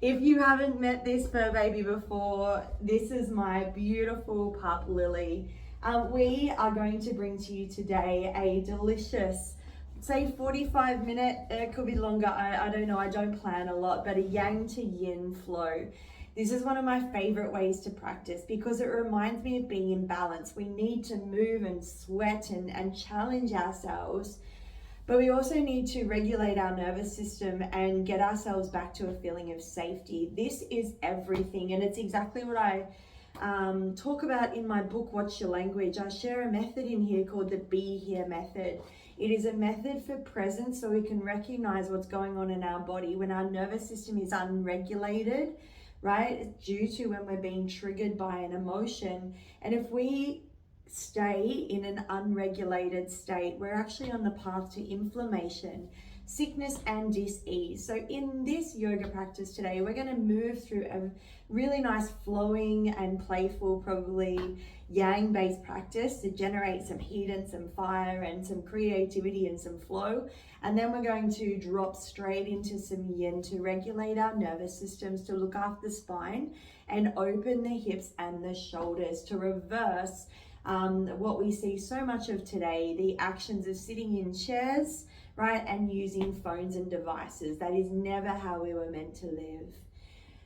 If you haven't met this fur baby before, this is my beautiful pup Lily. We are going to bring to you today a delicious, say 45-minute, it could be longer, I don't know, I don't plan a lot, but a yang to yin flow. This is one of my favorite ways to practice because it reminds me of being in balance. We need to move and sweat and challenge ourselves, but we also need to regulate our nervous system and get ourselves back to a feeling of safety. This is everything, and it's exactly what I talk about in my book, Watch Your Language. I share a method in here called the Be Here method. It is a method for presence so we can recognize what's going on in our body when our nervous system is unregulated, right? Due to when we're being triggered by an emotion. And if we stay in an unregulated state, we're actually on the path to inflammation, sickness, and dis-ease. So in this yoga practice today, we're going to move through a really nice flowing and playful, probably yang-based practice to generate some heat and some fire and some creativity and some flow. And then we're going to drop straight into some yin to regulate our nervous systems, to look after the spine and open the hips and the shoulders, to reverse what we see so much of today, the actions of sitting in chairs, right, and using phones and devices. That is never how we were meant to live.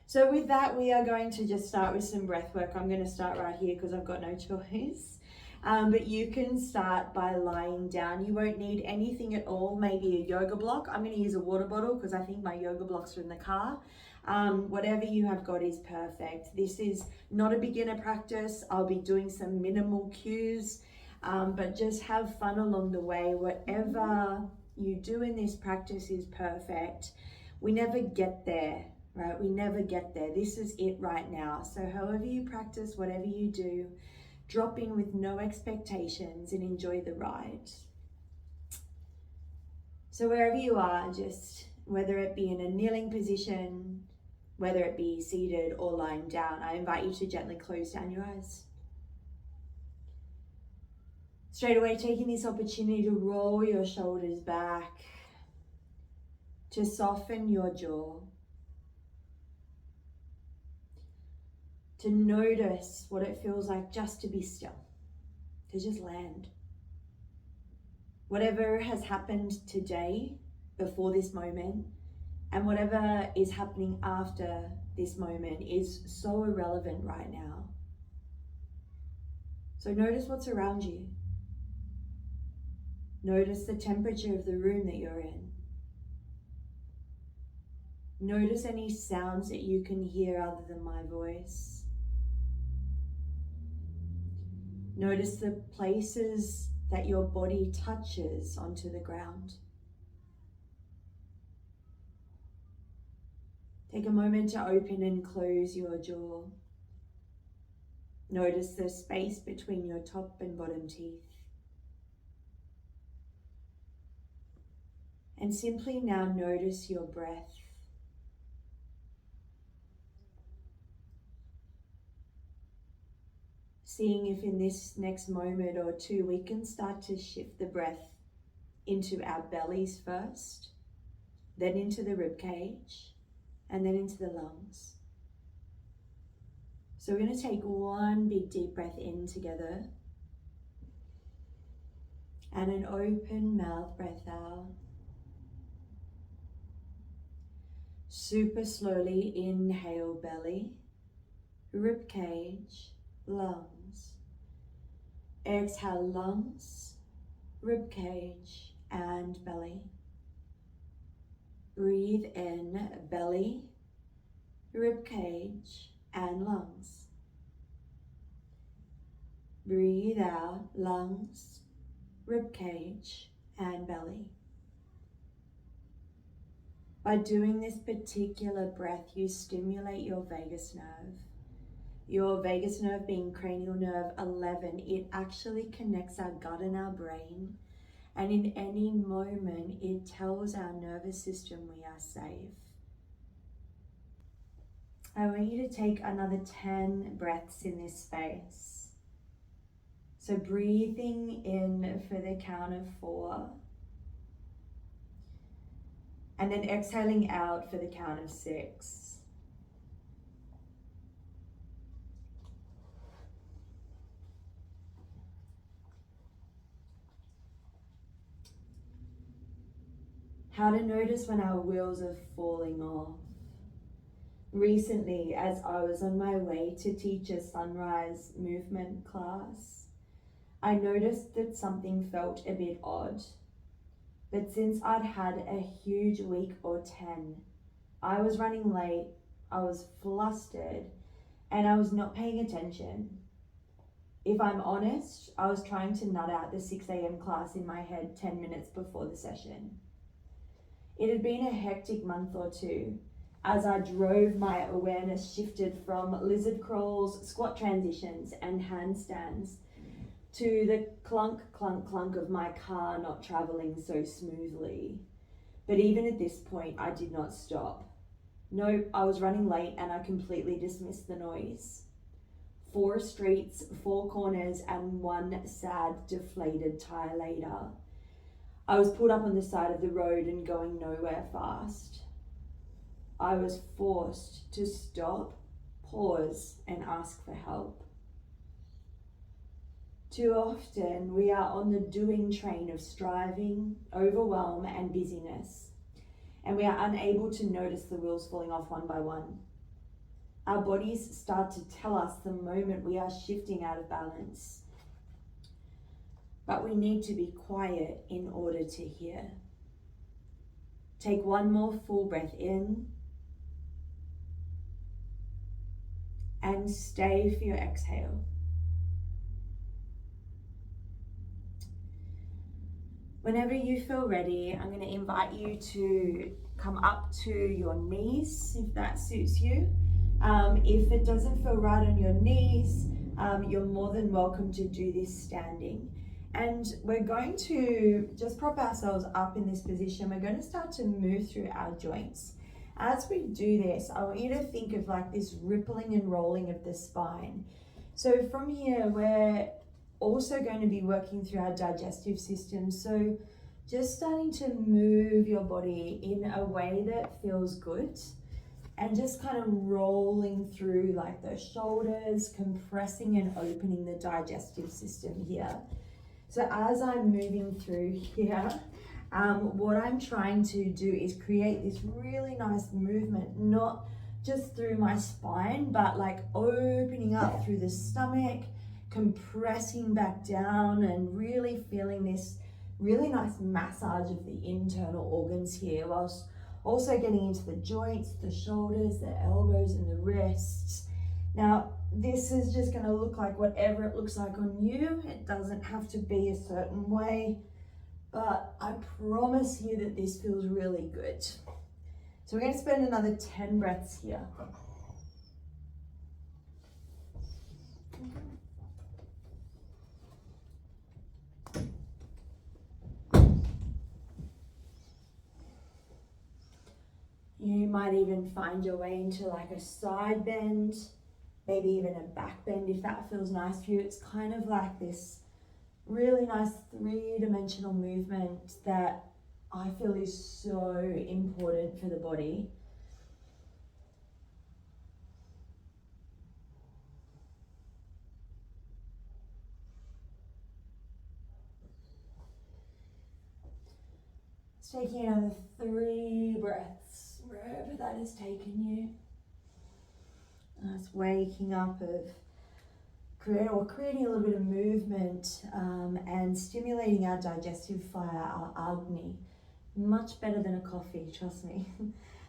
So with that, we are going to just start with some breath work. I'm going to start right here because I've got no choice. But you can start by lying down. You won't need anything at all, maybe a yoga block. I'm going to use a water bottle because I think my yoga blocks are in the car. Whatever you have got is perfect. This is not a beginner practice. I'll be doing some minimal cues, but just have fun along the way. Whatever you do in this practice is perfect. We never get there, right? We never get there. This is it right now. So however you practice, whatever you do, drop in with no expectations and enjoy the ride. So wherever you are, just whether it be in a kneeling position, whether it be seated or lying down, I invite you to gently close down your eyes. Straight away, taking this opportunity to roll your shoulders back, to soften your jaw, to notice what it feels like just to be still, to just land. Whatever has happened today, before this moment, and whatever is happening after this moment is so irrelevant right now. So notice what's around you. Notice the temperature of the room that you're in. Notice any sounds that you can hear other than my voice. Notice the places that your body touches onto the ground. Take a moment to open and close your jaw. Notice the space between your top and bottom teeth. And simply now notice your breath. Seeing if in this next moment or two we can start to shift the breath into our bellies first, then into the rib cage, and then into the lungs. So we're going to take one big deep breath in together and an open mouth breath out. Super slowly inhale belly, rib cage, lungs. Exhale lungs, rib cage, and belly. Breathe in belly, rib cage, and lungs. Breathe out lungs, rib cage, and belly. By doing this particular breath, you stimulate your vagus nerve. Your vagus nerve being cranial nerve 11, it actually connects our gut and our brain. And in any moment, it tells our nervous system we are safe. I want you to take another 10 breaths in this space. So breathing in for the count of 4. And then exhaling out for the count of 6. How to notice when our wheels are falling off. Recently, as I was on my way to teach a sunrise movement class, I noticed that something felt a bit odd. But since I'd had a huge week or 10, I was running late, I was flustered, and I was not paying attention. If I'm honest, I was trying to nut out the 6 a.m. class in my head 10 minutes before the session. It had been a hectic month or two. As I drove, my awareness shifted from lizard crawls, squat transitions, and handstands to the clunk, clunk, clunk of my car not traveling so smoothly. But even at this point, I did not stop. No, I was running late and I completely dismissed the noise. 4 streets, 4 corners, and 1 sad, deflated tire later, I was pulled up on the side of the road and going nowhere fast. I was forced to stop, pause, and ask for help. Too often, we are on the doing train of striving, overwhelm, and busyness, and we are unable to notice the wheels falling off one by one. Our bodies start to tell us the moment we are shifting out of balance. But we need to be quiet in order to hear. Take one more full breath in and stay for your exhale. Whenever you feel ready, I'm going to invite you to come up to your knees if that suits you. If it doesn't feel right on your knees, you're more than welcome to do this standing. And we're going to just prop ourselves up in this position. We're going to start to move through our joints. As we do this, I want you to think of like this rippling and rolling of the spine. So from here, we're also going to be working through our digestive system. So just starting to move your body in a way that feels good and just kind of rolling through like the shoulders, compressing and opening the digestive system here. So as I'm moving through here, what I'm trying to do is create this really nice movement, not just through my spine, but like opening up through the stomach, compressing back down and really feeling this really nice massage of the internal organs here, whilst also getting into the joints, the shoulders, the elbows and the wrists. Now, this is just going to look like whatever it looks like on you. It doesn't have to be a certain way, but I promise you that this feels really good. So we're going to spend another 10 breaths here. You might even find your way into like a side bend, maybe even a back bend if that feels nice for you. It's kind of like this really nice 3-dimensional movement that I feel is so important for the body. Just taking another 3 breaths, wherever that has taken you. That's waking up of creating a little bit of movement and stimulating our digestive fire, our Agni. Much better than a coffee, trust me.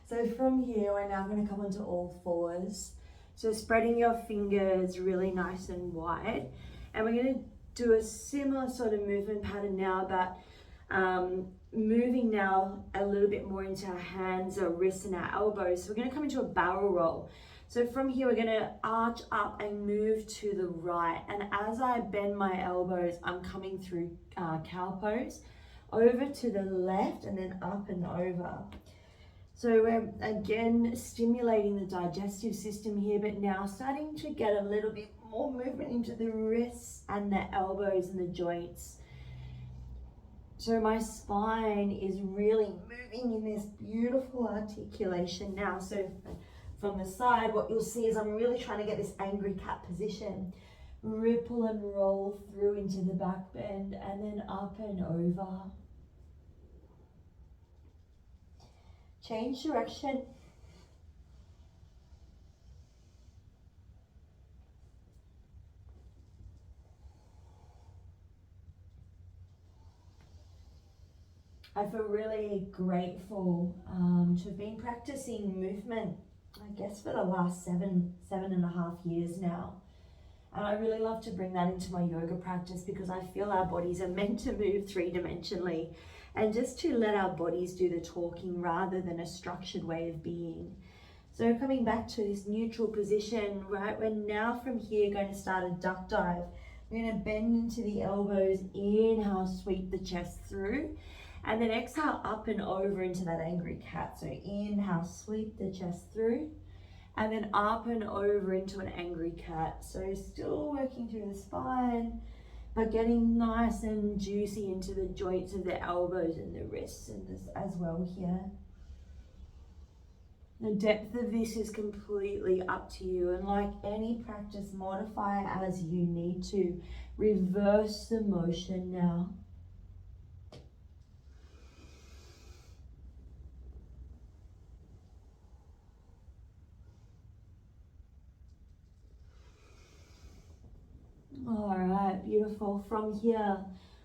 So from here, we're now going to come onto all fours. So spreading your fingers really nice and wide. And we're going to do a similar sort of movement pattern now, but moving now a little bit more into our hands, our wrists and our elbows. So we're going to come into a barrel roll. So from here, we're going to arch up and move to the right. And as I bend my elbows, I'm coming through cow pose, over to the left and then up and over. So we're again stimulating the digestive system here, but now starting to get a little bit more movement into the wrists and the elbows and the joints. So my spine is really moving in this beautiful articulation now. So from the side, what you'll see is I'm really trying to get this angry cat position. Ripple and roll through into the back bend and then up and over. Change direction. I feel really grateful to have been practicing movement, I guess, for the last seven and a half years now. And I really love to bring that into my yoga practice because I feel our bodies are meant to move three-dimensionally, and just to let our bodies do the talking rather than a structured way of being. So coming back to this neutral position, right, we're now from here going to start a duck dive. We're going to bend into the elbows, inhale, sweep the chest through, and then exhale up and over into that angry cat. So inhale, sweep the chest through, and then up and over into an angry cat. So still working through the spine, but getting nice and juicy into the joints of the elbows and the wrists and this as well here. The depth of this is completely up to you, and like any practice, modify as you need to. Reverse the motion now. All right, beautiful. From here,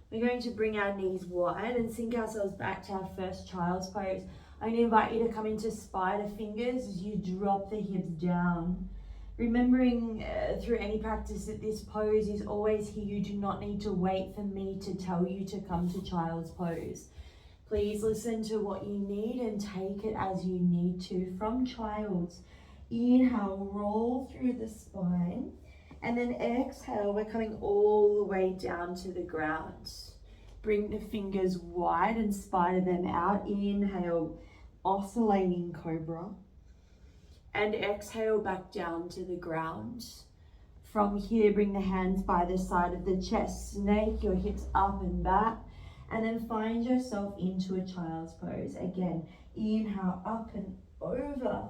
we're going to bring our knees wide and sink ourselves back to our first child's pose. I'm going to invite you to come into spider fingers as you drop the hips down. Remembering through any practice that this pose is always here. You do not need to wait for me to tell you to come to child's pose. Please listen to what you need and take it as you need to. From child's, inhale, roll through the spine. And then exhale, we're coming all the way down to the ground. Bring the fingers wide and spider them out. Inhale, oscillating cobra. And exhale back down to the ground. From here, bring the hands by the side of the chest. Snake your hips up and back. And then find yourself into a child's pose. Again, inhale, up and over.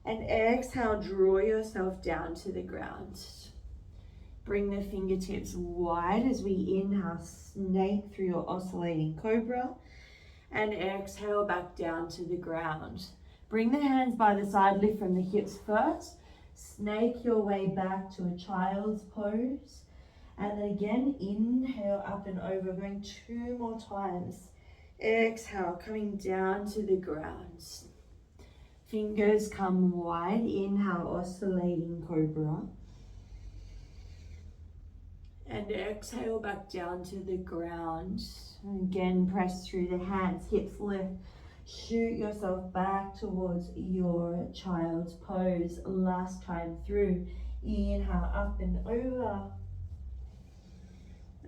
And exhale, draw yourself down to the ground. Bring the fingertips wide as we inhale, snake through your oscillating cobra. And exhale back down to the ground. Bring the hands by the side, lift from the hips first. Snake your way back to a child's pose. And then again, inhale up and over, going 2 more times. Exhale, coming down to the ground. Fingers come wide, inhale, oscillating cobra. And exhale back down to the ground. And again, press through the hands, hips lift. Shoot yourself back towards your child's pose. Last time through, inhale, up and over.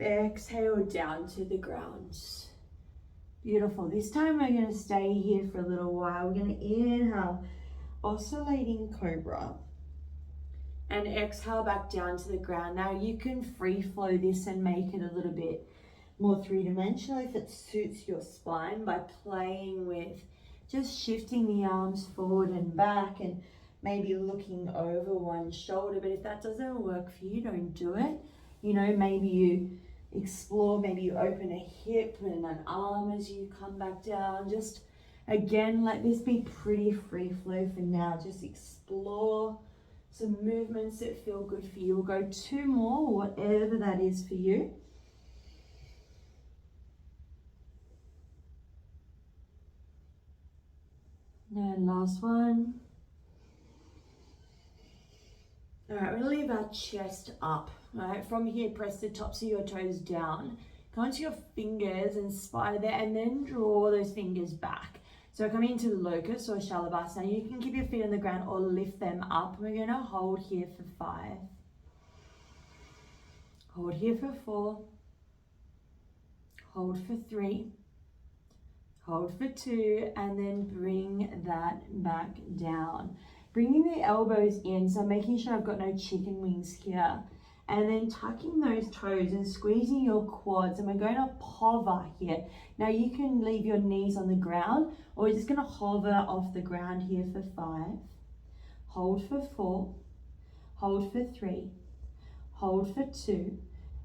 Exhale down to the ground. Beautiful. This time we're going to stay here for a little while. We're going to inhale, oscillating cobra, and exhale back down to the ground. Now you can free flow this and make it a little bit more three-dimensional if it suits your spine by playing with just shifting the arms forward and back and maybe looking over one shoulder. But if that doesn't work for you, don't do it. You know, maybe you explore, maybe you open a hip and an arm as you come back down. Just again, let this be pretty free flow for now. Just explore some movements that feel good for you. We'll go 2 more, whatever that is for you. And last one. All right, we're gonna leave our chest up. All right, from here, press the tops of your toes down. Go into your fingers and spider there, and then draw those fingers back. So coming into locust or shalabhasana, you can keep your feet on the ground or lift them up. We're gonna hold here for 5. Hold here for 4. Hold for 3. Hold for 2, and then bring that back down. Bringing the elbows in, so making sure I've got no chicken wings here. and then tucking those toes and squeezing your quads, and we're going to hover here. Now you can leave your knees on the ground, or we're just going to hover off the ground here for 5, hold for 4, hold for 3, hold for 2,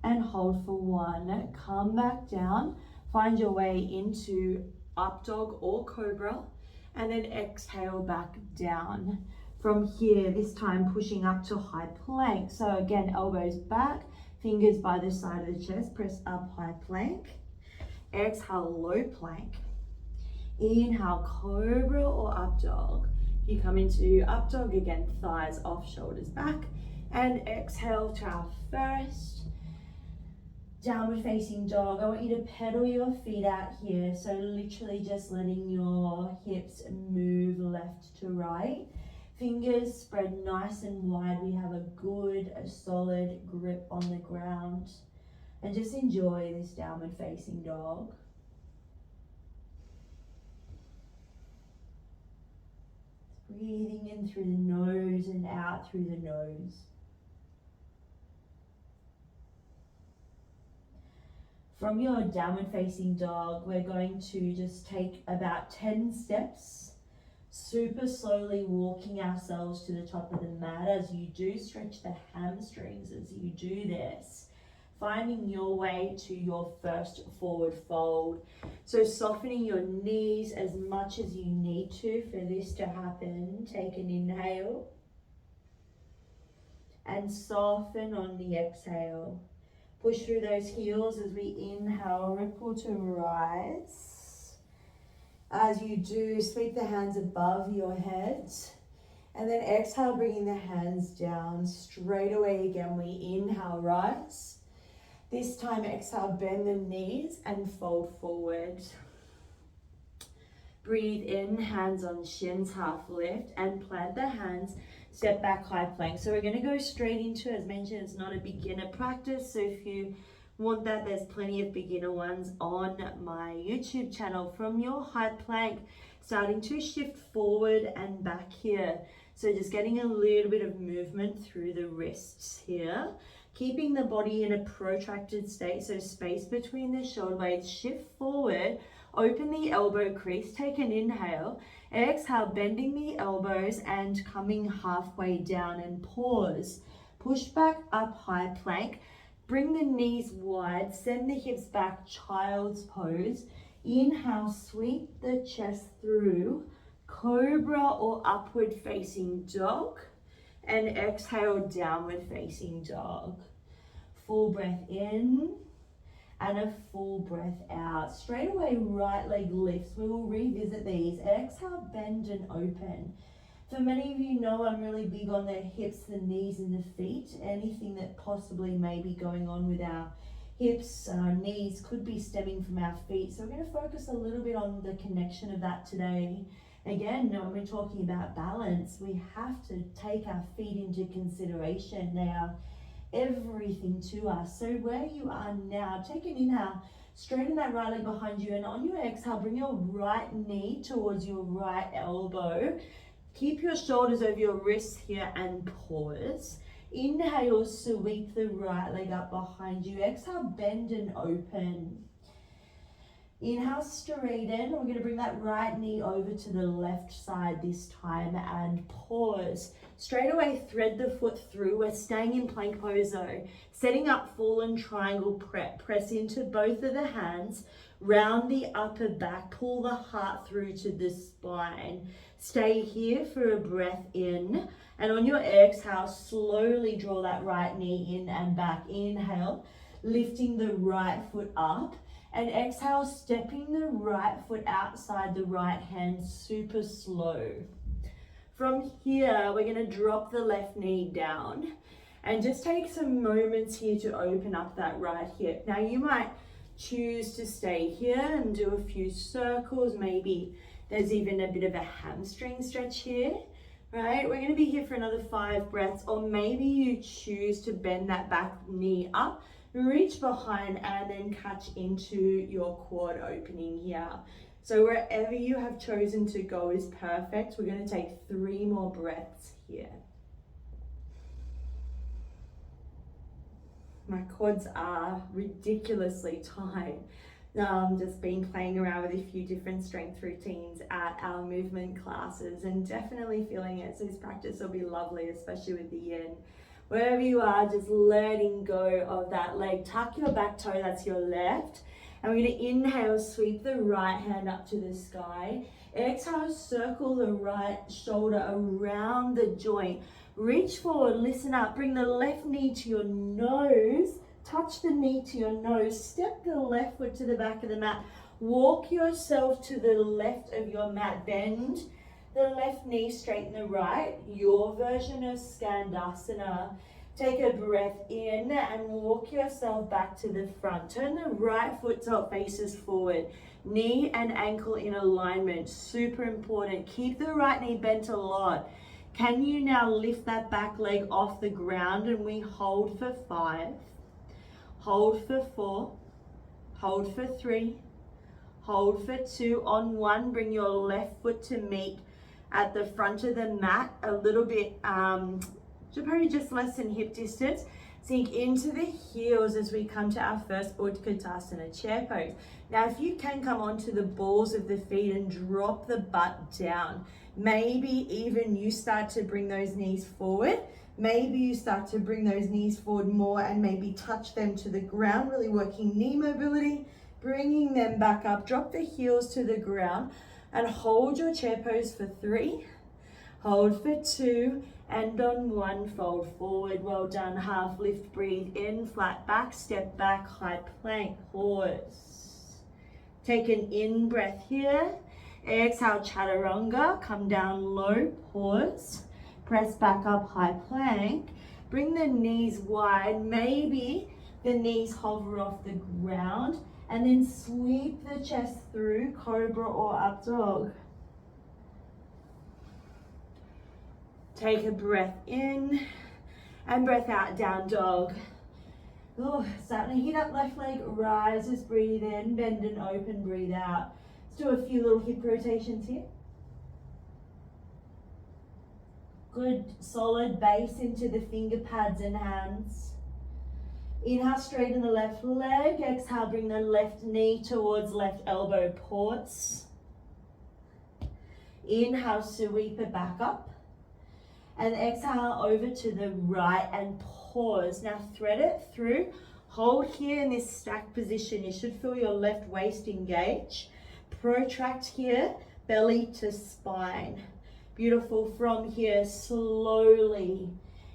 and hold for 1. Come back down, find your way into up dog or cobra, and then exhale back down. From here, this time pushing up to high plank. So again, elbows back, fingers by the side of the chest, press up, high plank. Exhale, low plank. Inhale, cobra or up dog. You come into up dog again, thighs off, shoulders back. And exhale to our first downward facing dog. I want you to pedal your feet out here. So literally just letting your hips move left to right. Fingers spread nice and wide. We have a good, solid grip on the ground. And just enjoy this downward facing dog. Breathing in through the nose and out through the nose. From your downward facing dog, we're going to just take about 10 steps. Super slowly walking ourselves to the top of the mat. As you do, stretch the hamstrings as you do this. Finding your way to your first forward fold. So softening your knees as much as you need to for this to happen. Take an inhale. And soften on the exhale. Push through those heels as we inhale, ripple to rise. As you do, sweep the hands above your head. And then exhale, bringing the hands down. Straight away again, we inhale, rise. This time, exhale, bend the knees and fold forward. Breathe in, hands on shins, half lift, and plant the hands. Step back, high plank. So we're going to go straight into, as mentioned, it's not a beginner practice. So if you want that, there's plenty of beginner ones on my YouTube channel. From your high plank, starting to shift forward and back here. So just getting a little bit of movement through the wrists here. Keeping the body in a protracted state, so space between the shoulder blades. Shift forward, open the elbow crease, take an inhale. Exhale, bending the elbows and coming halfway down and pause. Push back up, high plank. Bring the knees wide, send the hips back, child's pose. Inhale, sweep the chest through, cobra or upward facing dog. And exhale, downward facing dog. Full breath in and a full breath out. Straight away, right leg lifts. We will revisit these. Exhale, bend and open. For many of you know, I'm really big on the hips, the knees and the feet. Anything that possibly may be going on with our hips and our knees could be stemming from our feet. So we're going to focus a little bit on the connection of that today. Again, when we're talking about balance, we have to take our feet into consideration. They are everything to us. So where you are now, take an inhale, straighten that right leg behind you, and on your exhale, bring your right knee towards your right elbow. Keep your shoulders over your wrists here and pause. Inhale, sweep the right leg up behind you. Exhale, bend and open. Inhale, straighten. We're going to bring that right knee over to the left side this time and pause. Straight away, thread the foot through. We're staying in plank pose though. Setting up fallen triangle prep. Press into both of the hands. Round the upper back. Pull the heart through to the spine. Stay here for a breath in. And on your exhale, slowly draw that right knee in and back. Inhale, lifting the right foot up. And exhale, stepping the right foot outside the right hand, super slow. From here, we're going to drop the left knee down and just take some moments here to open up that right hip. Now you might choose to stay here and do a few circles. Maybe there's even a bit of a hamstring stretch here, right? We're going to be here for another 5 breaths, or maybe you choose to bend that back knee up. Reach behind and then catch into your quad opening here. So wherever you have chosen to go is perfect. We're going to take 3 more breaths here. My quads are ridiculously tight. Just been playing around with a few different strength routines at our movement classes and definitely feeling it. So this practice will be lovely, especially with the yin. Wherever you are, just letting go of that leg. Tuck your back toe, that's your left. And we're going to inhale, sweep the right hand up to the sky. Exhale, circle the right shoulder around the joint. Reach forward, listen up, bring the left knee to your nose. Touch the knee to your nose. Step the left foot to the back of the mat. Walk yourself to the left of your mat. Bend the left knee, straighten the right. Your version of Skandasana. Take a breath in and walk yourself back to the front. Turn the right foot till it faces forward. Knee and ankle in alignment. Super important. Keep the right knee bent a lot. Can you now lift that back leg off the ground, and we hold for 5, hold for 4, hold for 3, hold for 2. On 1, bring your left foot to meet at the front of the mat, a little bit, probably just less than hip distance. Sink into the heels as we come to our first Utkatasana chair pose. Now, if you can come onto the balls of the feet and drop the butt down, maybe even you start to bring those knees forward. Maybe you start to bring those knees forward more and maybe touch them to the ground, really working knee mobility, bringing them back up. Drop the heels to the ground and hold your chair pose for 3, hold for 2, and on 1, fold forward. Well done. Half lift, breathe in, flat back, step back, high plank, pause. Take an in breath here. Exhale, chaturanga, come down low, pause. Press back up, high plank. Bring the knees wide. Maybe the knees hover off the ground. And then sweep the chest through, cobra or up dog. Take a breath in and breath out, down dog. Oh, starting to heat up left leg, rises, breathe in, bend and open, breathe out. Let's do a few little hip rotations here. Good solid base into the finger pads and hands. Inhale, straighten the left leg. Exhale, bring the left knee towards left elbow, pause. Inhale, sweep it back up. And exhale over to the right and pause. Now thread it through. Hold here in this stacked position. You should feel your left waist engage. Protract here, belly to spine. Beautiful. From here, slowly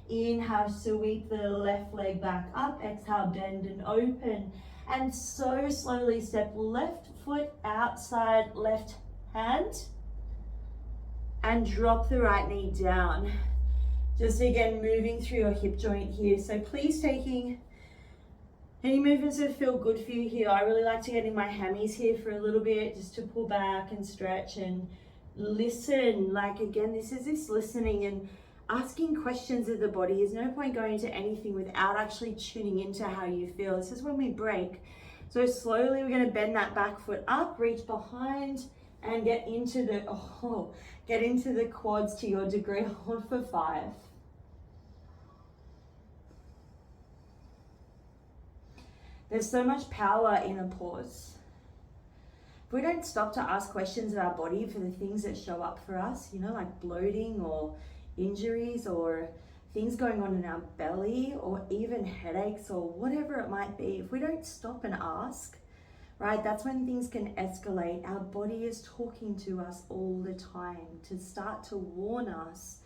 inhale, sweep the left leg back up. Exhale, bend and open. And so slowly step left foot outside left hand. And drop the right knee down. Just again, moving through your hip joint here. So please taking any movements that feel good for you here. I really like to get in my hammies here for a little bit, just to pull back and stretch and listen. Like again, this is this listening and asking questions of the body. There's no point going into anything without actually tuning into how you feel. This is when we break. So slowly we're going to bend that back foot up, reach behind, and get into the quads to your degree. Hold for 5. There's so much power in a pause. If we don't stop to ask questions of our body for the things that show up for us, like bloating or injuries or things going on in our belly or even headaches or whatever it might be, if we don't stop and ask, right, that's when things can escalate. Our body is talking to us all the time to start to warn us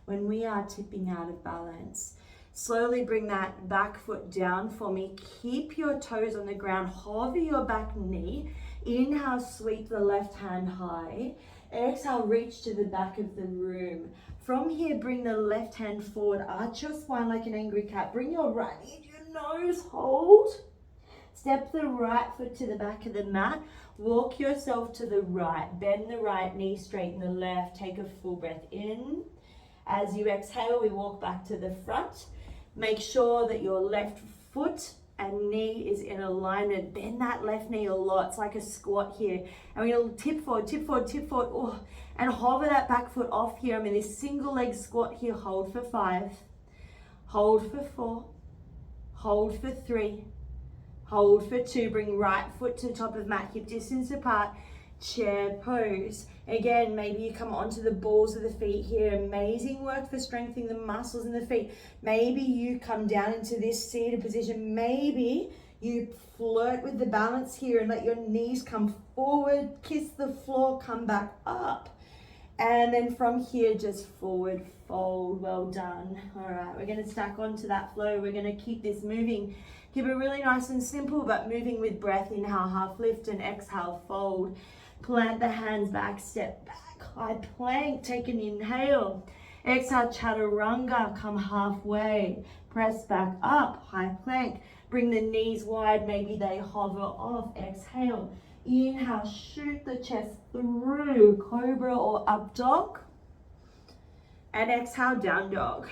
when we are tipping out of balance. Slowly bring that back foot down for me. Keep your toes on the ground. Hover your back knee. Inhale, sweep the left hand high. Exhale, reach to the back of the room. From here, bring the left hand forward. Arch your spine like an angry cat. Bring your right knee to your nose. Hold. Step the right foot to the back of the mat. Walk yourself to the right. Bend the right knee, straighten the left. Take a full breath in. As you exhale, we walk back to the front. Make sure that your left foot and knee is in alignment. Bend that left knee a lot. It's like a squat here. And we're going to tip forward, tip forward, tip forward. Oh, and hover that back foot off here. I'm in this single leg squat here. Hold for 5. Hold for 4. hold for 3, hold for 2, bring right foot to the top of mat, hip distance apart, chair pose. Again, maybe you come onto the balls of the feet here. Amazing work for strengthening the muscles in the feet. Maybe you come down into this seated position. Maybe you flirt with the balance here and let your knees come forward, kiss the floor, come back up. And then from here, just forward fold. Well done. All right, we're going to stack onto that flow. We're going to keep this moving. Keep it really nice and simple, but moving with breath. Inhale, half lift, and exhale, fold. Plant the hands back, step back, high plank, take an inhale. Exhale, chaturanga, come halfway. Press back up, high plank. Bring the knees wide, maybe they hover off. Exhale. Inhale, shoot the chest through, cobra or up dog. And exhale, down dog.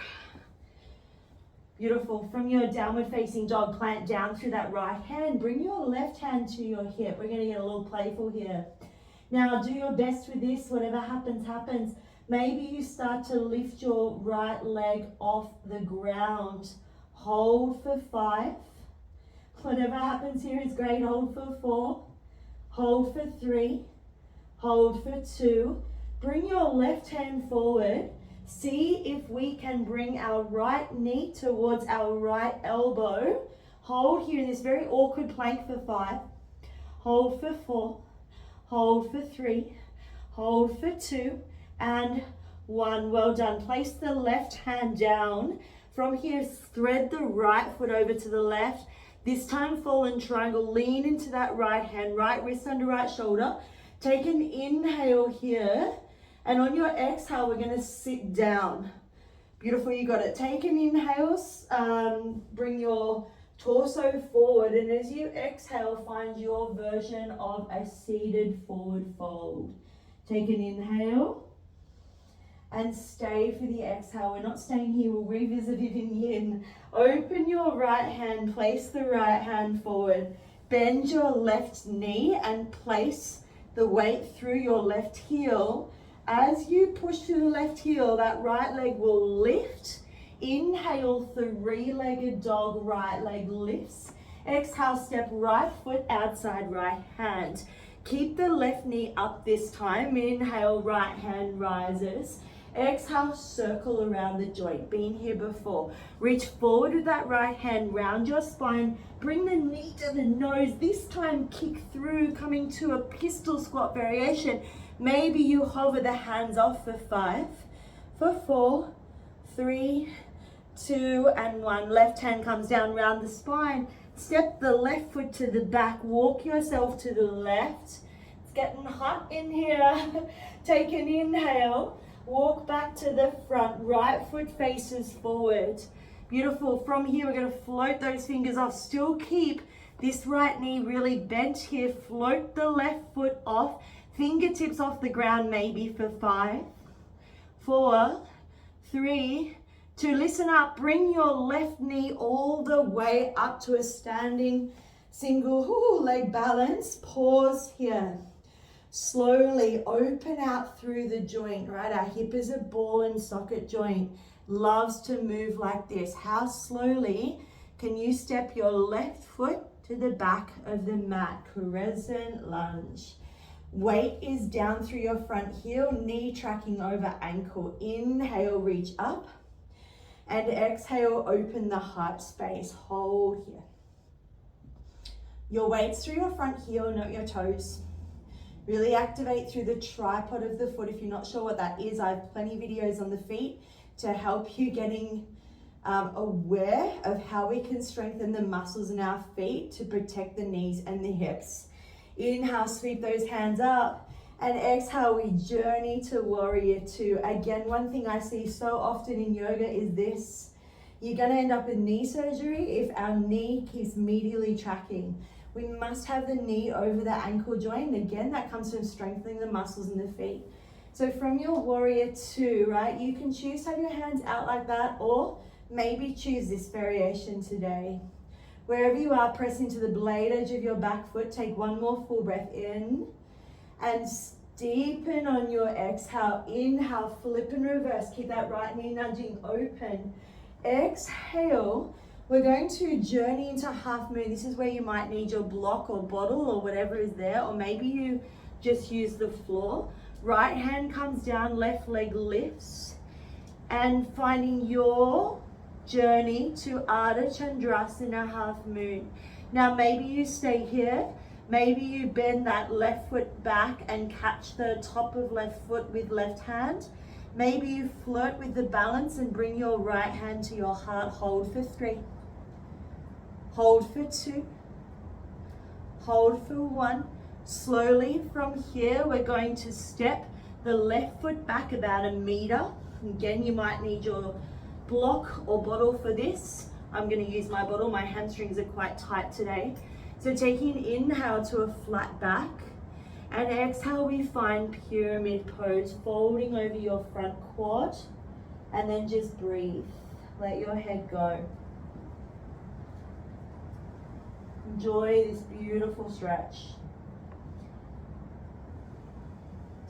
Beautiful. From your downward facing dog, plant down through that right hand. Bring your left hand to your hip. We're going to get a little playful here. Now do your best with this. Whatever happens, happens. Maybe you start to lift your right leg off the ground. Hold for 5. Whatever happens here is great. Hold for 4. Hold for 3. Hold for 2. Bring your left hand forward. See if we can bring our right knee towards our right elbow. Hold here in this very awkward plank for 5. Hold for 4. Hold for 3. Hold for 2. And 1. Well done. Place the left hand down. From here, thread the right foot over to the left. This time, fallen triangle. Lean into that right hand. Right wrist under right shoulder. Take an inhale here. And on your exhale, we're going to sit down. Beautiful, you got it. Take an inhale. Bring your torso forward. And as you exhale, find your version of a seated forward fold. Take an inhale. And stay for the exhale. We're not staying here. We'll revisit it in yin. Open your right hand. Place the right hand forward. Bend your left knee and place the weight through your left heel. As you push to the left heel, that right leg will lift. Inhale, 3-legged dog, right leg lifts. Exhale, step right foot outside right hand. Keep the left knee up this time. Inhale, right hand rises. Exhale, circle around the joint. Been here before. Reach forward with that right hand, round your spine. Bring the knee to the nose. This time, kick through, coming to a pistol squat variation. Maybe you hover the hands off for 5, for 4, 3, 2, and 1. Left hand comes down, round the spine. Step the left foot to the back. Walk yourself to the left. It's getting hot in here. Take an inhale. Walk back to the front. Right foot faces forward. Beautiful. From here, we're going to float those fingers off. Still keep this right knee really bent here. Float the left foot off. Fingertips off the ground, maybe for 5, 4, 3, 2. Listen up. Bring your left knee all the way up to a standing single leg balance. Pause here. Slowly open out through the joint, right? Our hip is a ball and socket joint. Loves to move like this. How slowly can you step your left foot to the back of the mat? Crescent lunge. Weight is down through your front heel, knee tracking over ankle. Inhale, reach up. And exhale, open the heart space. Hold here. Your weight's through your front heel, not your toes. Really activate through the tripod of the foot. If you're not sure what that is, I have plenty of videos on the feet to help you getting aware of how we can strengthen the muscles in our feet to protect the knees and the hips. Inhale, sweep those hands up, and exhale, we journey to warrior 2. Again, one thing I see so often in yoga is this. You're going to end up with knee surgery if our knee keeps medially tracking. We must have the knee over the ankle joint. Again, that comes from strengthening the muscles in the feet. So from your warrior 2, right, you can choose to have your hands out like that, or maybe choose this variation today. Wherever you are, press into the blade edge of your back foot. Take one more full breath in and deepen on your exhale. Inhale, flip and reverse. Keep that right knee nudging open. Exhale, We're going to journey into half moon. This is where you might need your block or bottle or whatever is there, or maybe you just use the floor. Right hand comes down, left leg lifts, and finding your journey to Ardha Chandrasana half moon. Now maybe you stay here, maybe you bend that left foot back and catch the top of left foot with left hand. Maybe you flirt with the balance and bring your right hand to your heart. Hold for 3. Hold for 2. Hold for 1. Slowly from here, we're going to step the left foot back about 1 meter. Again, you might need your block or bottle for this. I'm going to use my bottle. My hamstrings are quite tight today. So taking an inhale to a flat back, and exhale, we find pyramid pose, folding over your front quad, and then just breathe. Let your head go. Enjoy this beautiful stretch.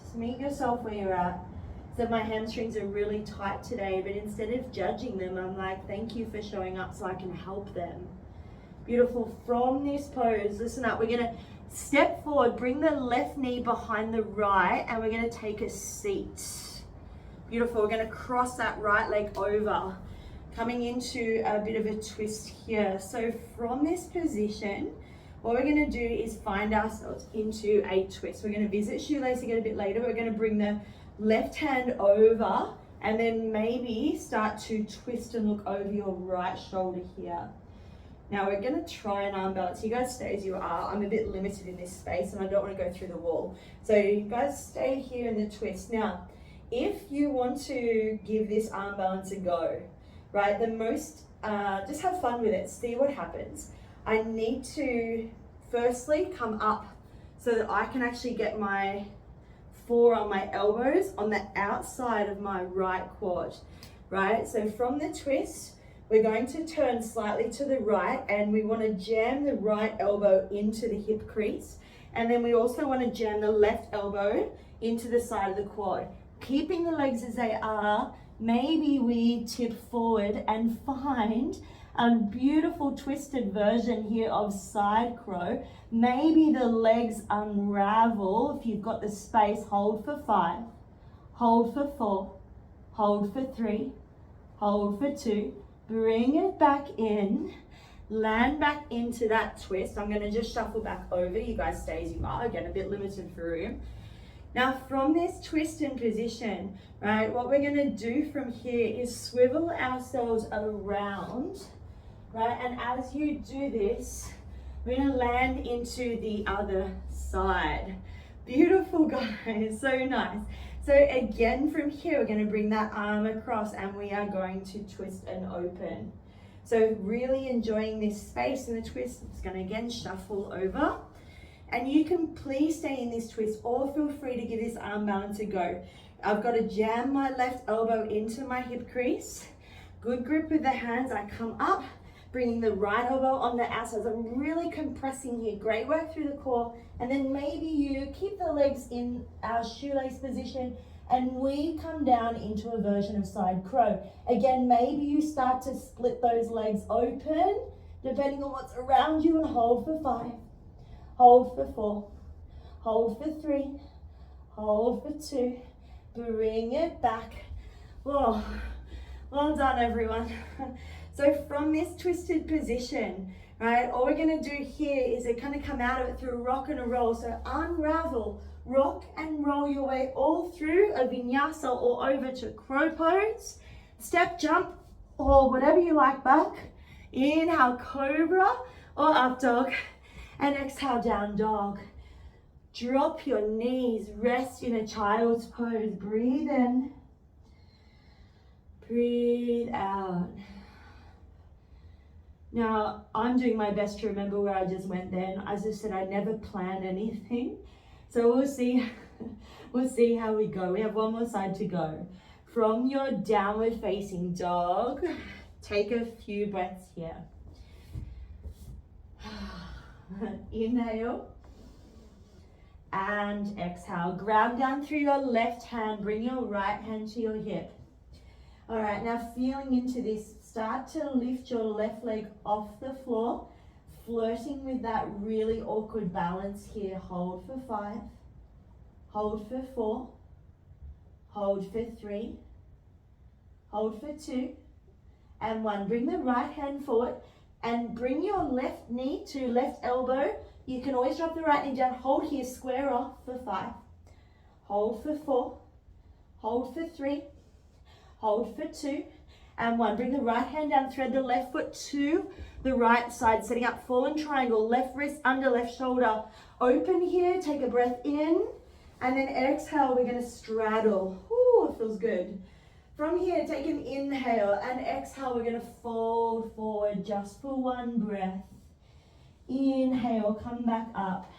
Just meet yourself where you're at. So my hamstrings are really tight today, but instead of judging them, I'm like, thank you for showing up so I can help them. Beautiful. From this pose, listen up. We're going to step forward, bring the left knee behind the right, and we're going to take a seat. Beautiful. We're going to cross that right leg over, coming into a bit of a twist here. So from this position, what we're going to do is find ourselves into a twist. We're going to visit shoelace again a bit later. We're going to bring the left hand over and then maybe start to twist and look over your right shoulder here. Now we're going to try an arm balance. You guys stay as you are. I'm a bit limited in this space and I don't want to go through the wall. So you guys stay here in the twist. Now, if you want to give this arm balance a go, right, just have fun with it. See what happens. I need to firstly come up so that I can actually get my forearm, my elbows on the outside of my right quad, right? So from the twist, we're going to turn slightly to the right and we want to jam the right elbow into the hip crease. And then we also want to jam the left elbow into the side of the quad. Keeping the legs as they are, maybe we tip forward and find a beautiful twisted version here of side crow. Maybe the legs unravel. If you've got the space, hold for 5, hold for 4, hold for 3, hold for 2. Bring it back in, land back into that twist. I'm going to just shuffle back over. You guys stay as you are. Again, a bit limited for room. Now from this twist in position, right, what we're going to do from here is swivel ourselves around, right? And as you do this, we're going to land into the other side. Beautiful, guys. So nice. So again, from here, we're going to bring that arm across and we are going to twist and open. So really enjoying this space in the twist. It's going to again shuffle over. And you can please stay in this twist or feel free to give this arm balance a go. I've got to jam my left elbow into my hip crease. Good grip with the hands. I come up, bringing the right elbow on the outside. So I'm really compressing here. Great work through the core. And then maybe you keep the legs in our shoelace position and we come down into a version of side crow. Again, maybe you start to split those legs open, depending on what's around you, and hold for 5, hold for 4, hold for 3, hold for 2, bring it back. Whoa, well done everyone. So from this twisted position, right, all we're going to do here is kind of come out of it through a rock and a roll. So unravel, rock and roll your way all through a vinyasa or over to crow pose, step jump or whatever you like back. Inhale, cobra or up dog, and exhale, down dog. Drop your knees, rest in a child's pose. Breathe in, breathe out. Now, I'm doing my best to remember where I just went then. As I said, I never planned anything. So we'll see how we go. We have one more side to go. From your downward facing dog, take a few breaths here. Inhale and exhale. Ground down through your left hand. Bring your right hand to your hip. All right, now feeling into this start to lift your left leg off the floor, flirting with that really awkward balance here. Hold for 5, hold for 4, hold for 3, hold for 2, and 1. Bring the right hand forward and bring your left knee to left elbow. You can always drop the right knee down. Hold here, square off for 5, hold for 4, hold for 3, hold for 2, and 1. Bring the right hand down, thread the left foot to the right side, setting up fallen triangle, left wrist under left shoulder. Open here, take a breath in, and then exhale, we're gonna straddle. Ooh, it feels good. From here, take an inhale, and exhale, we're gonna fold forward just for 1 breath. Inhale, come back up.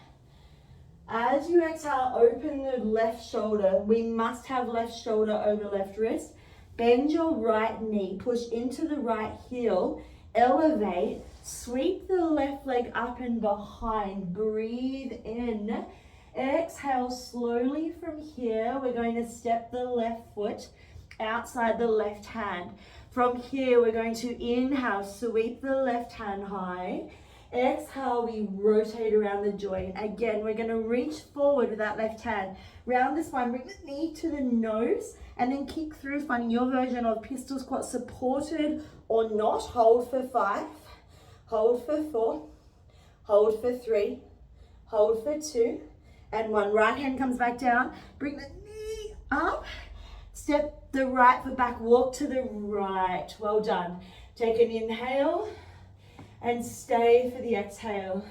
As you exhale, open the left shoulder. We must have left shoulder over left wrist. Bend your right knee, push into the right heel, elevate, sweep the left leg up and behind, breathe in. Exhale slowly from here. We're going to step the left foot outside the left hand. From here, we're going to inhale, sweep the left hand high. Exhale, we rotate around the joint. Again, we're going to reach forward with that left hand. Round the spine, bring the knee to the nose, and then kick through, finding your version of pistol squat, supported or not. Hold for 5, hold for 4, hold for 3, hold for 2, and 1. Right hand comes back down. Bring the knee up. Step the right foot back, walk to the right. Well done. Take an inhale and stay for the exhale.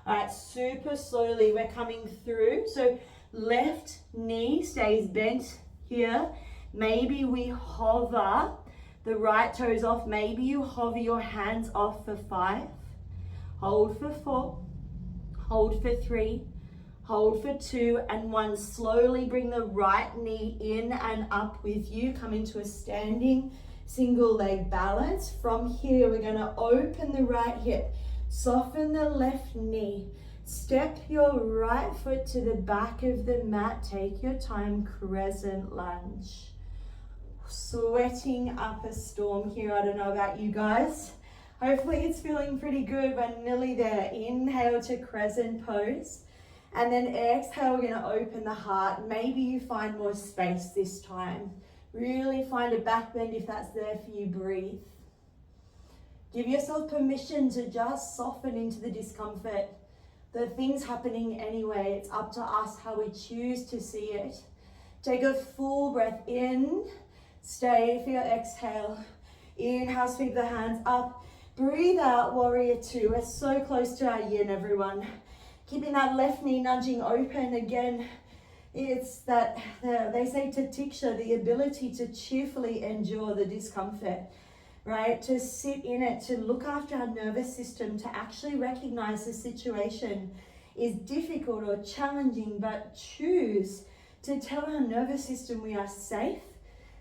All right, super slowly we're coming through. So left knee stays bent here. Maybe we hover the right toes off. Maybe you hover your hands off for 5. Hold for 4. Hold for 3. Hold for 2 and 1. Slowly bring the right knee in and up with you. Come into a standing single leg balance. From here, we're going to open the right hip, soften the left knee, step your right foot to the back of the mat. Take your time, crescent lunge. Sweating up a storm here. I don't know about you guys. Hopefully it's feeling pretty good. We're nearly there. Inhale to crescent pose. And then exhale, we're going to open the heart. Maybe you find more space this time. Really find a back bend if that's there for you. Breathe. Give yourself permission to just soften into the discomfort. The thing's happening anyway. It's up to us how we choose to see it. Take a full breath in. Stay for your exhale. Inhale, sweep the hands up. Breathe out, warrior 2. We're so close to our yin, everyone. Keeping that left knee nudging open again. It's that, they say tatiksha, the ability to cheerfully endure the discomfort, right? To sit in it, to look after our nervous system, to actually recognize the situation is difficult or challenging, but choose to tell our nervous system we are safe.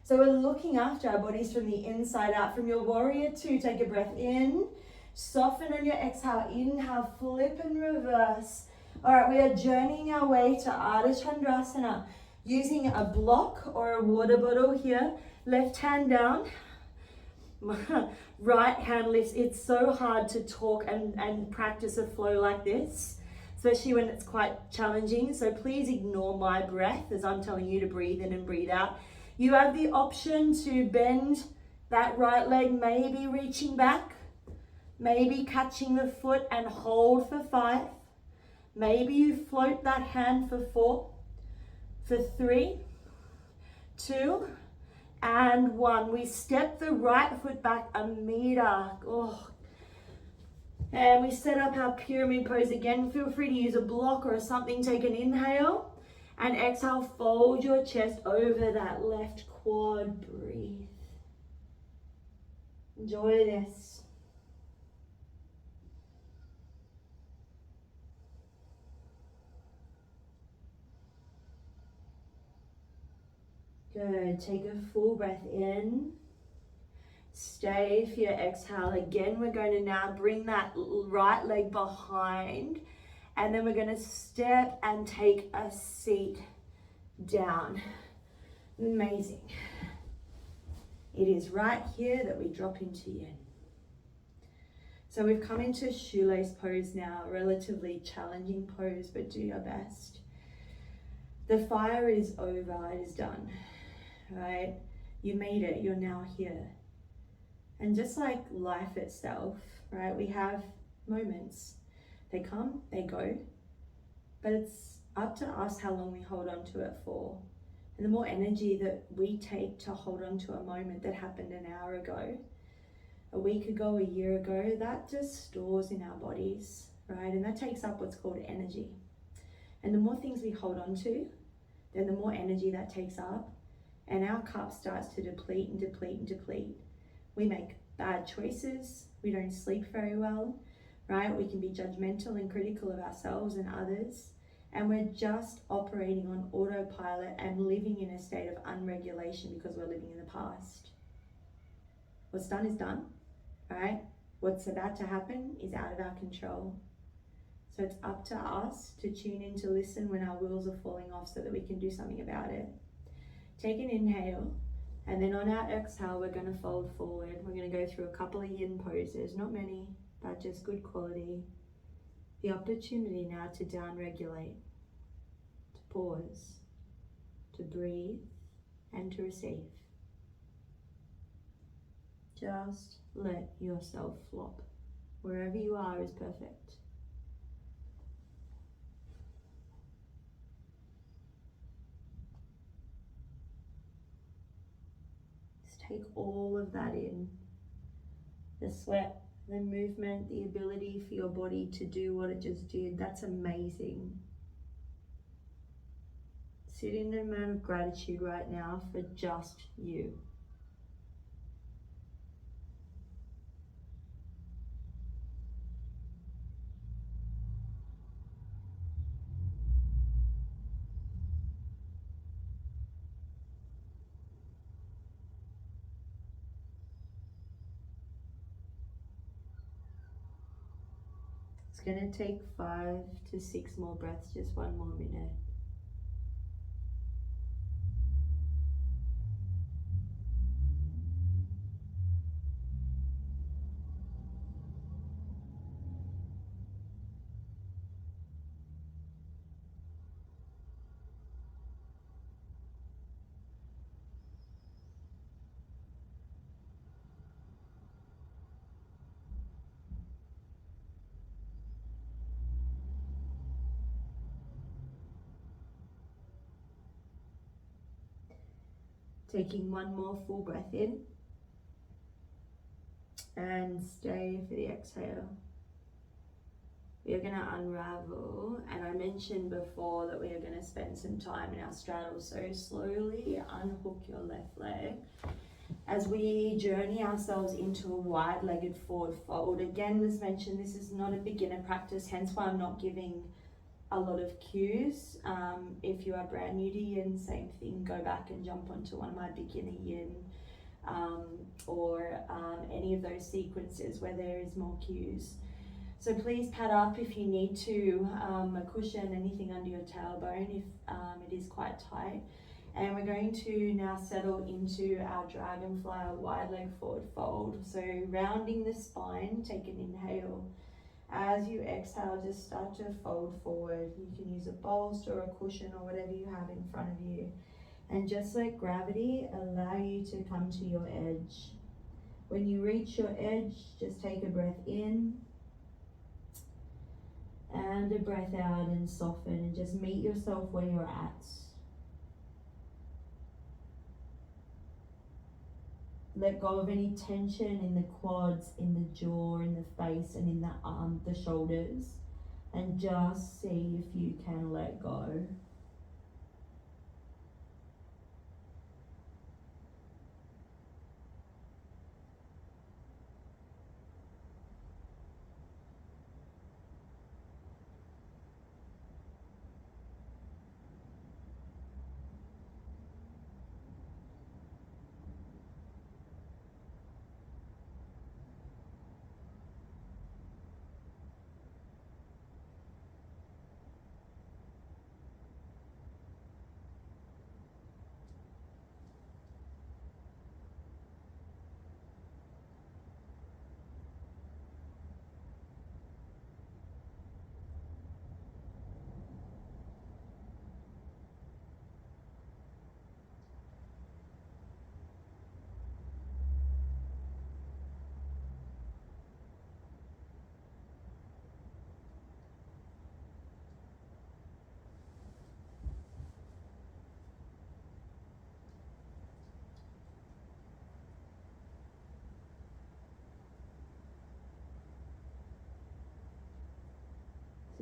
So we're looking after our bodies from the inside out. From your warrior 2, take a breath in, soften on your exhale, inhale, flip and reverse. All right, we are journeying our way to Ardha Chandrasana, using a block or a water bottle here. Left hand down, right hand lifts. It's so hard to talk and practice a flow like this, especially when it's quite challenging. So please ignore my breath as I'm telling you to breathe in and breathe out. You have the option to bend that right leg, maybe reaching back, maybe catching the foot and hold for 5. Maybe you float that hand for 4, for 3, 2, and 1. We step the right foot back a meter. Oh. And we set up our pyramid pose again. Feel free to use a block or something. Take an inhale and exhale. Fold your chest over that left quad. Breathe. Enjoy this. Good. Take a full breath in. Stay for your exhale. Again, we're going to now bring that right leg behind, and then we're going to step and take a seat down. Amazing. It is right here that we drop into yin. So we've come into shoelace pose now, relatively challenging pose, but do your best. The fire is over, it is done, right? You made it, you're now here. And just like life itself, right, we have moments. They come, they go, but it's up to us how long we hold on to it for. And the more energy that we take to hold on to a moment that happened an hour ago, a week ago, a year ago, that just stores in our bodies, right? And that takes up what's called energy. And the more things we hold on to, then the more energy that takes up, and our cup starts to deplete and deplete and deplete. We make bad choices, we don't sleep very well, right? We can be judgmental and critical of ourselves and others, and we're just operating on autopilot and living in a state of unregulation because we're living in the past. What's done is done, right? What's about to happen is out of our control. So it's up to us to tune in to listen when our wheels are falling off so that we can do something about it. Take an inhale, and then on our exhale, we're going to fold forward. We're going to go through a couple of yin poses, not many, but just good quality. The opportunity now to down-regulate, to pause, to breathe, and to receive. Just let yourself flop. Wherever you are is perfect. Just take all of that in. The sweat, the movement, the ability for your body to do what it just did. That's amazing. Sit in an amount of gratitude right now for just you. It's going to take 5 to 6 more breaths, just 1 more minute. Taking 1 more full breath in, and stay for the exhale. We are going to unravel, and I mentioned before that we are going to spend some time in our straddle, so slowly unhook your left leg as we journey ourselves into a wide-legged forward fold. Again, as mentioned, this is not a beginner practice, hence why I'm not giving a lot of cues. If you are brand new to yin, same thing, go back and jump onto one of my beginner yin or any of those sequences where there is more cues. So please pad up if you need to, a cushion, anything under your tailbone if it is quite tight. And we're going to now settle into our dragonfly wide leg forward fold. So rounding the spine, take an inhale. As you exhale, just start to fold forward. You can use a bolster or a cushion or whatever you have in front of you. And just let gravity allow you to come to your edge. When you reach your edge, just take a breath in and a breath out and soften and just meet yourself where you're at. Let go of any tension in the quads, in the jaw, in the face, and in the the shoulders, and just see if you can let go.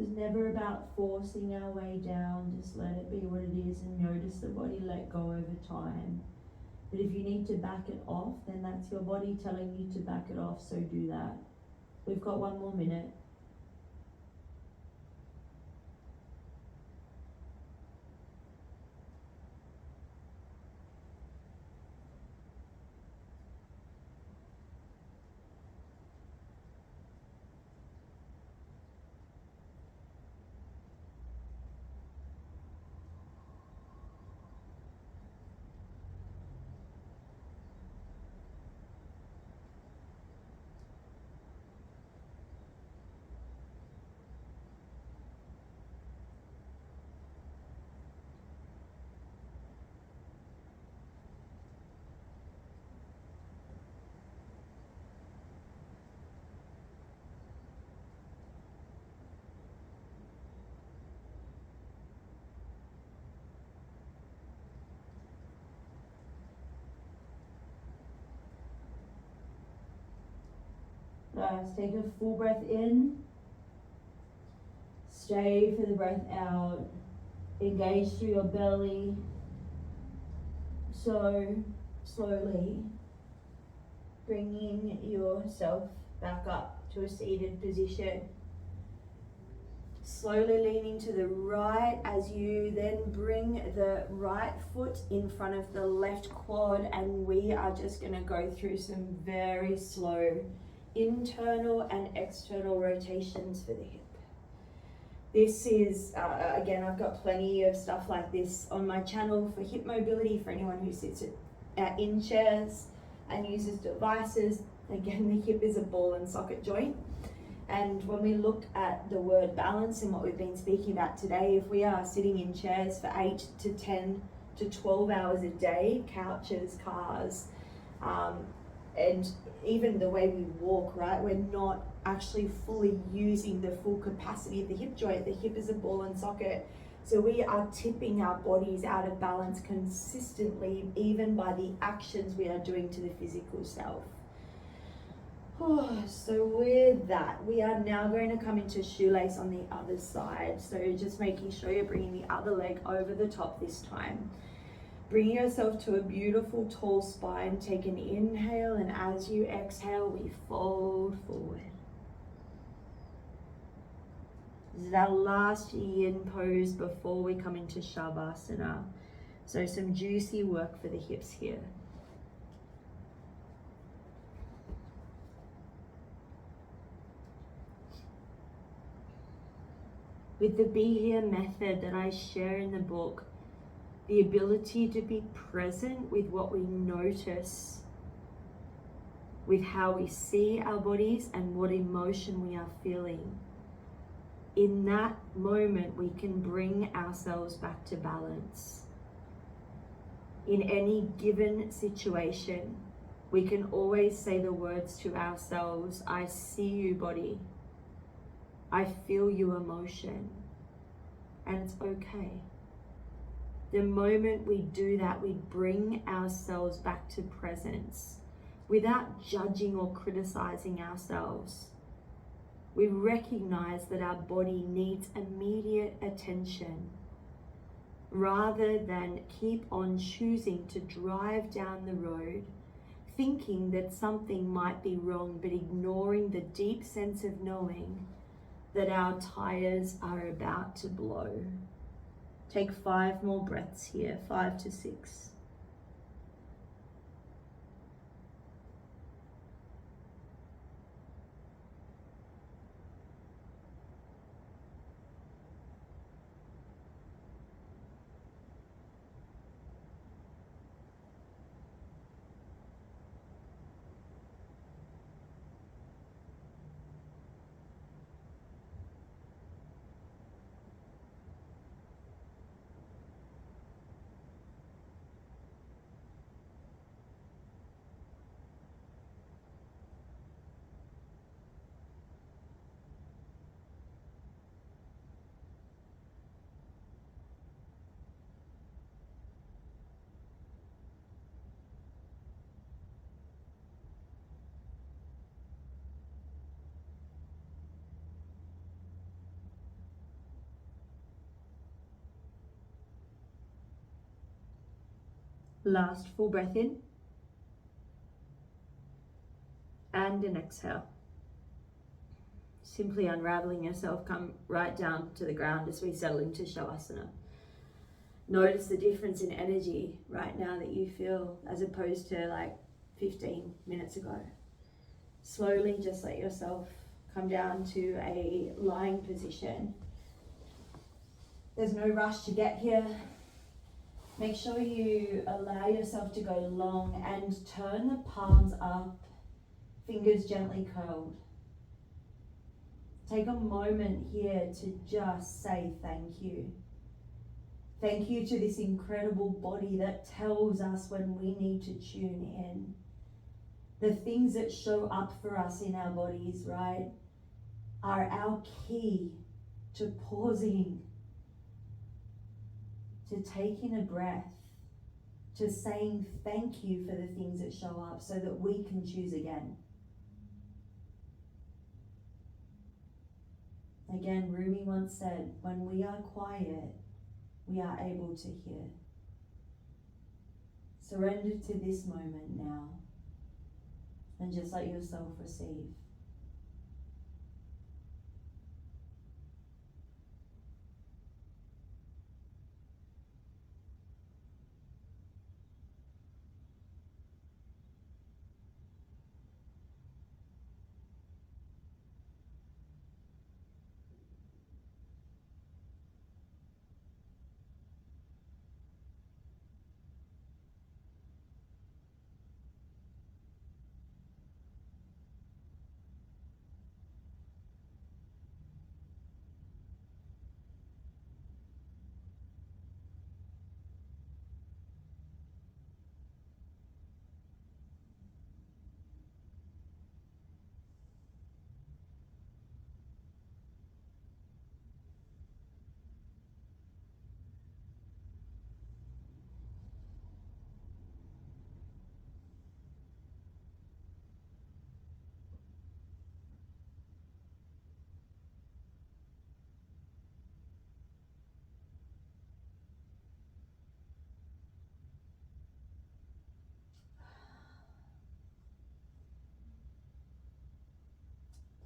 So it's never about forcing our way down, just let it be what it is and notice the body let go over time. But if you need to back it off, then that's your body telling you to back it off, so do that. We've got 1 more minute. Nice, take a full breath in. Stay for the breath out. Engage through your belly. So slowly bringing yourself back up to a seated position. Slowly leaning to the right as you then bring the right foot in front of the left quad, and we are just going to go through some very slow internal and external rotations for the hip. This is, again, I've got plenty of stuff like this on my channel for hip mobility for anyone who sits in chairs and uses devices. Again, the hip is a ball and socket joint. And when we look at the word balance and what we've been speaking about today, if we are sitting in chairs for 8 to 10 to 12 hours a day, couches, cars, and even the way we walk, right? We're not actually fully using the full capacity of the hip joint. The hip is a ball and socket. So we are tipping our bodies out of balance consistently, even by the actions we are doing to the physical self. So with that, we are now going to come into shoelace on the other side. So just making sure you're bringing the other leg over the top this time. Bring yourself to a beautiful tall spine. Take an inhale, and as you exhale, we fold forward. This is our last yin pose before we come into Shavasana. So some juicy work for the hips here. With the Be Here method that I share in the book, the ability to be present with what we notice, with how we see our bodies and what emotion we are feeling. In that moment, we can bring ourselves back to balance. In any given situation, we can always say the words to ourselves, I see you, body. I feel you, emotion. And it's okay. The moment we do that, we bring ourselves back to presence without judging or criticizing ourselves. We recognize that our body needs immediate attention rather than keep on choosing to drive down the road thinking that something might be wrong, but ignoring the deep sense of knowing that our tires are about to blow. Take 5 more breaths here, 5 to 6. Last full breath in. And an exhale. Simply unraveling yourself, come right down to the ground as we settle into Shavasana. Notice the difference in energy right now that you feel as opposed to like 15 minutes ago. Slowly just let yourself come down to a lying position. There's no rush to get here. Make sure you allow yourself to go long and turn the palms up, fingers gently curled. Take a moment here to just say thank you. Thank you to this incredible body that tells us when we need to tune in. The things that show up for us in our bodies, right, are our key to pausing, to taking a breath, to saying thank you for the things that show up so that we can choose again. Again, Rumi once said, when we are quiet, we are able to hear. Surrender to this moment now and just let yourself receive.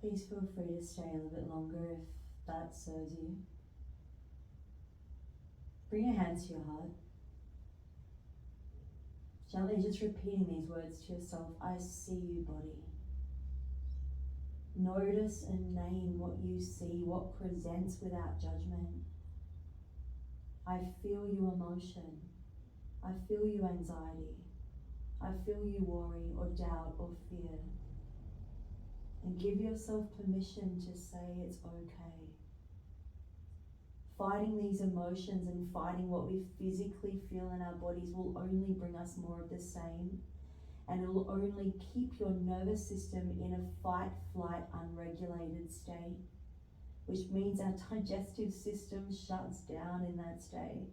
Please feel free to stay a little bit longer if that serves you. Bring your hands to your heart. Gently just repeating these words to yourself. I see you, body. Notice and name what you see, what presents without judgment. I feel you emotion. I feel you anxiety. I feel you worry or doubt or fear. And give yourself permission to say it's okay. Fighting these emotions and fighting what we physically feel in our bodies will only bring us more of the same, and it will only keep your nervous system in a fight, flight, unregulated state, which means our digestive system shuts down in that state.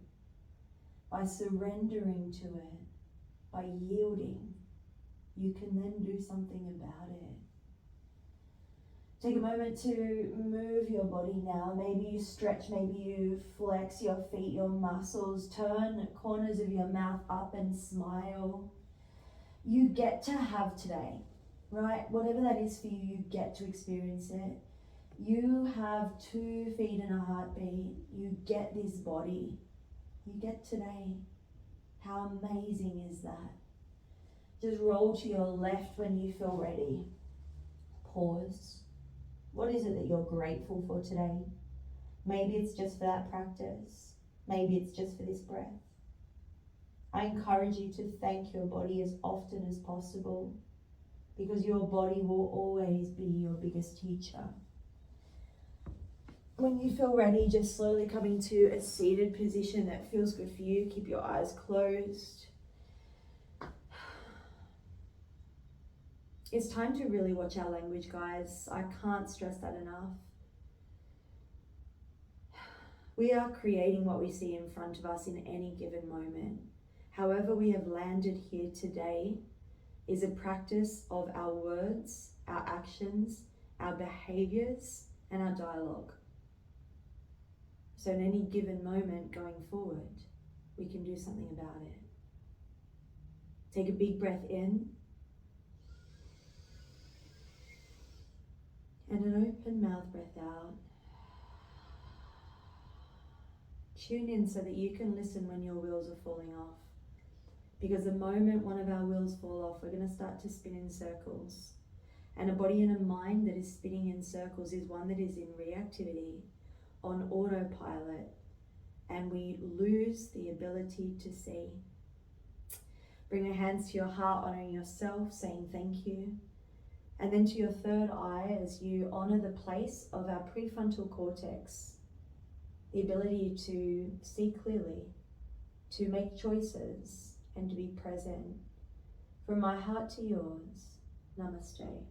By surrendering to it, by yielding, you can then do something about it. Take a moment to move your body now. Maybe you stretch, maybe you flex your feet, your muscles, turn corners of your mouth up and smile. You get to have today, right? Whatever that is for you, you get to experience it. You have 2 feet and a heartbeat. You get this body. You get today. How amazing is that? Just roll to your left when you feel ready. Pause. What is it that you're grateful for today? Maybe it's just for that practice. Maybe it's just for this breath. I encourage you to thank your body as often as possible, because your body will always be your biggest teacher. When you feel ready, just slowly come into a seated position that feels good for you. Keep your eyes closed. It's time to really watch our language, guys. I can't stress that enough. We are creating what we see in front of us in any given moment. However we have landed here today is a practice of our words, our actions, our behaviors, and our dialogue. So in any given moment going forward, we can do something about it. Take a big breath in. And an open mouth breath out. Tune in so that you can listen when your wheels are falling off. Because the moment one of our wheels fall off, we're going to start to spin in circles. And a body and a mind that is spinning in circles is one that is in reactivity, on autopilot, and we lose the ability to see. Bring your hands to your heart, honoring yourself, saying thank you. And then to your third eye as you honor the place of our prefrontal cortex, the ability to see clearly, to make choices, and to be present. From my heart to yours, namaste.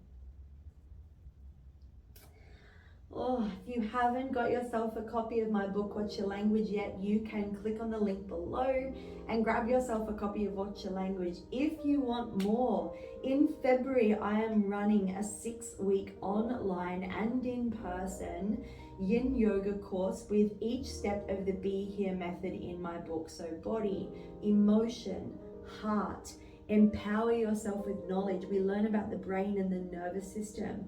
Oh, if you haven't got yourself a copy of my book, What's Your Language yet, you can click on the link below and grab yourself a copy of What's Your Language. If you want more, in February, I am running a 6-week online and in person yin yoga course with each step of the Be Here method in my book. So body, emotion, heart, empower yourself with knowledge. We learn about the brain and the nervous system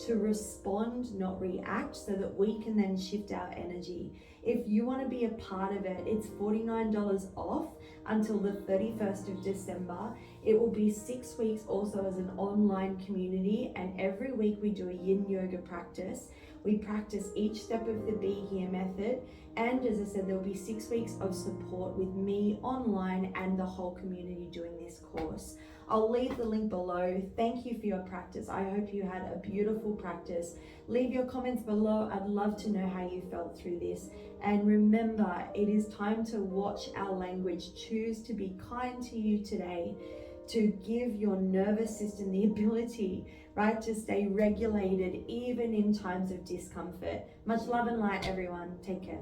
to respond, not react, so that we can then shift our energy. If you want to be a part of it, it's $49 off until the 31st of December. It will be 6 weeks also as an online community, and every week we do a yin yoga practice. We practice each step of the Be Here method, and as I said, there will be 6 weeks of support with me online and the whole community doing this course. I'll leave the link below. Thank you for your practice. I hope you had a beautiful practice. Leave your comments below. I'd love to know how you felt through this. And remember, it is time to watch our language. Choose to be kind to you today, to give your nervous system the ability, right, to stay regulated even in times of discomfort. Much love and light, everyone. Take care.